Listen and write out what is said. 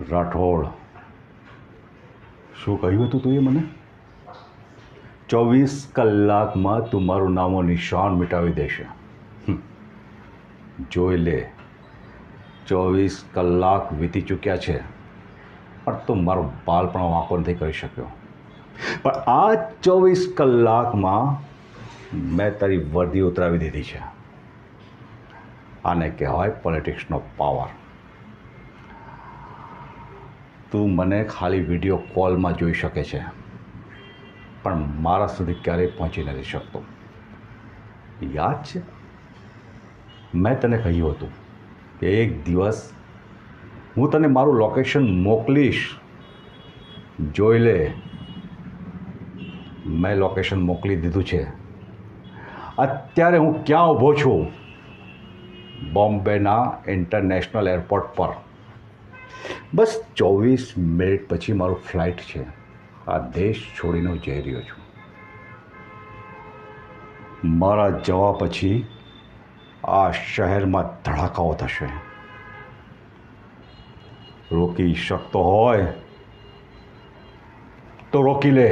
રાઠોડ, શું કહ્યું હતું તું એ મને? 24 કલાકમાં તું મારું નામો નિશાન મિટાવી દેશે. જોઈ લે, 24 કલાક વીતી ચૂક્યા છે, પણ તું મારો બાલ પણ વાંકો નથી કરી શક્યો. પણ આ 24 કલાકમાં મેં તારી વર્દી ઉતરાવી દીધી છે. આને કહેવાય પોલિટિક્સનો પાવર. તું મને ખાલી વિડીયો કોલમાં જોઈ શકે છે, પણ મારા સુધી ક્યારેય પહોંચી નથી શકતો. યાદ છે, મેં તને કહ્યું હતું કે એક દિવસ હું તને મારું લોકેશન મોકલીશ. જોઈ લે, મેં લોકેશન મોકલી દીધું છે. અત્યારે હું ક્યાં ઊભો છું? બોમ્બેના ઇન્ટરનેશનલ એરપોર્ટ પર. બસ 24 મિનિટ પછી મારું ફ્લાઇટ છે. આ દેશ છોડીને હું જઈ રહ્યો છું. મારા જવા પછી આ શહેરમાં ધડાકાઓ થશે. રોકી શકતો હોય તો રોકી લે.